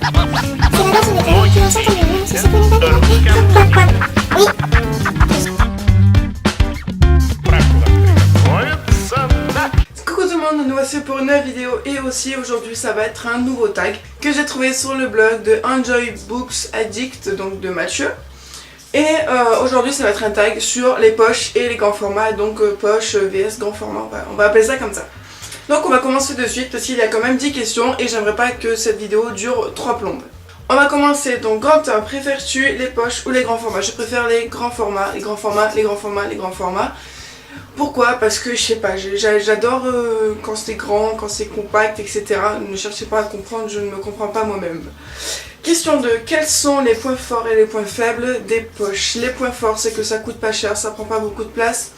Coucou tout le monde, nous voici pour une nouvelle vidéo et aussi aujourd'hui ça va être un nouveau tag que j'ai trouvé sur le blog de Enjoy Books Addict, donc de Mathieu. Et aujourd'hui ça va être un tag sur les poches et les grands formats, donc poche vs grand format, on va appeler ça comme ça. Donc on va commencer de suite parce qu'il y a quand même 10 questions et j'aimerais pas que cette vidéo dure 3 plombes. On va commencer, donc Quentin, préfères-tu les poches ou les grands formats? Je préfère les grands formats, les grands formats, les grands formats, les grands formats. Pourquoi? Parce que je sais pas, j'adore quand c'est grand, quand c'est compact, etc. Ne cherchez pas à comprendre, je ne me comprends pas moi-même. Question 2. Quels sont les points forts et les points faibles des poches? Les points forts, c'est que ça coûte pas cher, ça prend pas beaucoup de place.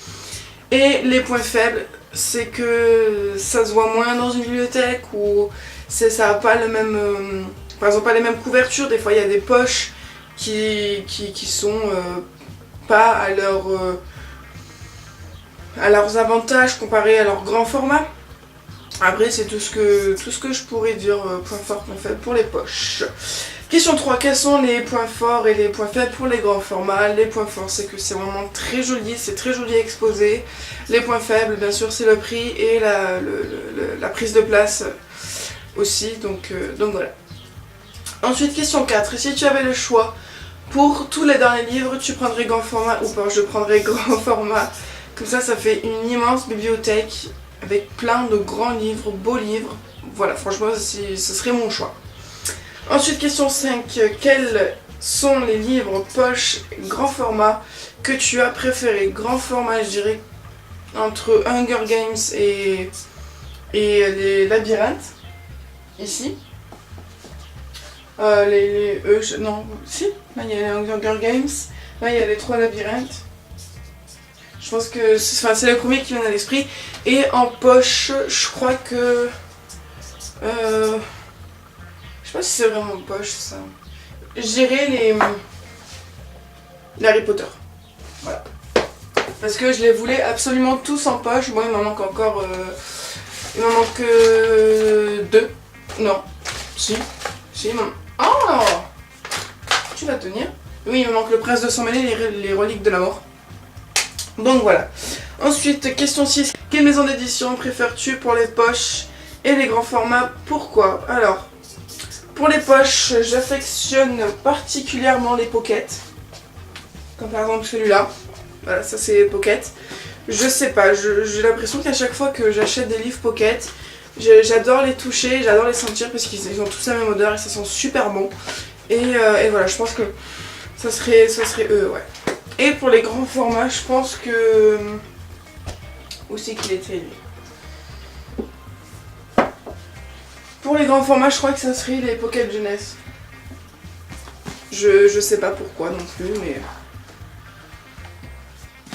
Et les points faibles, c'est que ça se voit moins dans une bibliothèque ou ça a pas le même... par exemple, pas les mêmes couvertures. Des fois, il y a des poches qui sont pas à leurs avantages comparé à leur grand format. Après c'est tout ce que je pourrais dire point fort, point faible pour les poches. Question 3. Quels sont les points forts et les points faibles pour les grands formats? Les points forts, c'est que c'est vraiment très joli, c'est très joli exposé. Les points faibles, bien sûr, c'est le prix et la prise de place aussi, donc voilà. Ensuite, question 4. Si tu avais le choix pour tous les derniers livres, tu prendrais grand format ou pas? Je prendrais grand format. Comme ça fait une immense bibliothèque avec plein de grands livres, beaux livres. Voilà, franchement, ce serait mon choix. Ensuite, question 5. Quels sont les livres poche grand format que tu as préférés? Grand format, je dirais, entre Hunger Games et les labyrinthes. Ici. Non, si. Là, il y a les Hunger Games. Là, il y a les 3 labyrinthes. Je pense que c'est le premier qui vient à l'esprit. Et en poche, je crois que... je sais pas si c'est vraiment poche ça. Je dirais les Harry Potter. Voilà. Parce que je les voulais absolument tous en poche. Bon, il m'en manque encore... il m'en manque 2. Non. Si, il m'en... Oh! Tu vas tenir. Oui, il me manque le Prince de Sang Mêlé, les reliques de la mort. Donc voilà. Ensuite, question 6. Quelle maison d'édition préfères-tu pour les poches et les grands formats? Pourquoi? Alors, pour les poches, j'affectionne particulièrement les pockets. Comme par exemple celui-là. Voilà, ça c'est pocket. Je sais pas, j'ai l'impression qu'à chaque fois que j'achète des livres pocket, j'adore les toucher, j'adore les sentir parce qu'ils ont tous la même odeur et ça sent super bon. Et voilà, je pense que ça serait eux, ouais. Et pour les grands formats, je pense que... Où c'est qu'il était lui? Pour les grands formats, je crois que ça serait les Pocket Jeunesse. Je sais pas pourquoi non plus, mais...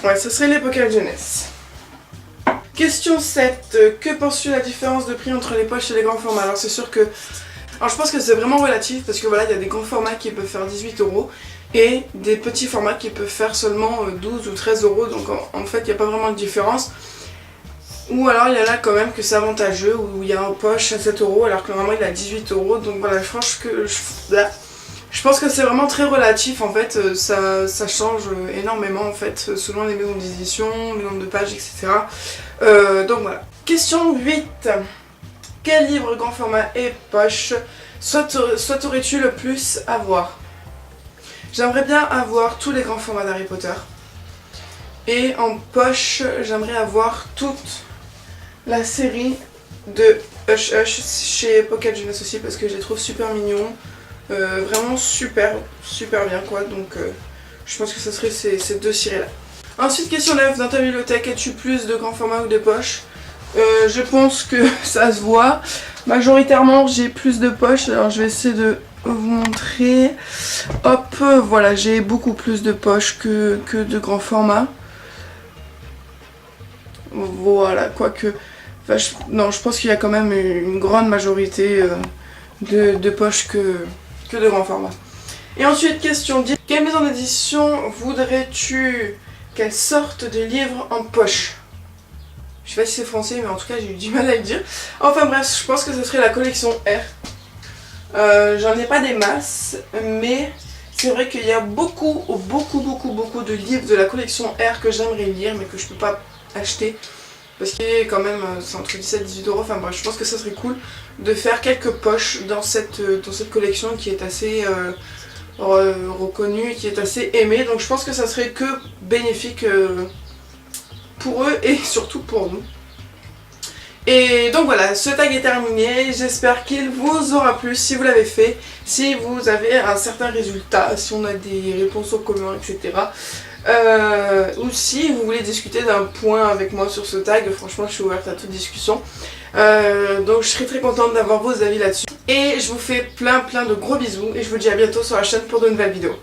Ouais, ça serait les Pocket Jeunesse. Question 7. Que penses-tu de la différence de prix entre les poches et les grands formats? Alors c'est sûr que... Alors je pense que c'est vraiment relatif parce que voilà, il y a des grands formats qui peuvent faire 18 € et des petits formats qui peuvent faire seulement 12 ou 13 €, donc en fait il n'y a pas vraiment de différence. Ou alors il y en a quand même que c'est avantageux, où il y a un poche à 7 € alors que normalement il est à 18 €, donc voilà, je pense que c'est vraiment très relatif en fait, ça change énormément en fait, selon les maisons d'édition, le nombre de pages, etc. Donc voilà. Question 8. Quel livre grand format et poche souhaiterais-tu le plus avoir? J'aimerais bien avoir tous les grands formats d'Harry Potter. Et en poche, j'aimerais avoir toute la série de Hush Hush chez Pocket Jeunesse aussi parce que je les trouve super mignons. Vraiment super bien quoi. Donc je pense que ce serait ces deux séries là. Ensuite, question 9. Dans ta bibliothèque, as-tu plus de grands formats ou de poches? Je pense que ça se voit. Majoritairement, j'ai plus de poches. Alors, je vais essayer de vous montrer. Hop, voilà, j'ai beaucoup plus de poches que de grands formats. Voilà, quoique... Enfin, non, je pense qu'il y a quand même une grande majorité de poches que de grands formats. Et ensuite, question 10. Quelle maison d'édition voudrais-tu? Quelle sorte de livre en poche? Je sais pas si c'est français, mais en tout cas j'ai eu du mal à le dire. Enfin bref, je pense que ce serait la collection R. J'en ai pas des masses, mais c'est vrai qu'il y a beaucoup de livres de la collection R que j'aimerais lire, mais que je peux pas acheter. Parce qu'il est quand même, c'est entre 17 et 18 euros, enfin bref, je pense que ça serait cool de faire quelques poches dans cette collection qui est assez reconnue et qui est assez aimée. Donc je pense que ça serait que bénéfique pour eux et surtout pour nous. Et donc voilà, ce tag est terminé, j'espère qu'il vous aura plu si vous l'avez fait, si vous avez un certain résultat, si on a des réponses en commun, etc. Ou si vous voulez discuter d'un point avec moi sur ce tag, franchement je suis ouverte à toute discussion. Donc je serai très contente d'avoir vos avis là-dessus. Et je vous fais plein de gros bisous et je vous dis à bientôt sur la chaîne pour de nouvelles vidéos.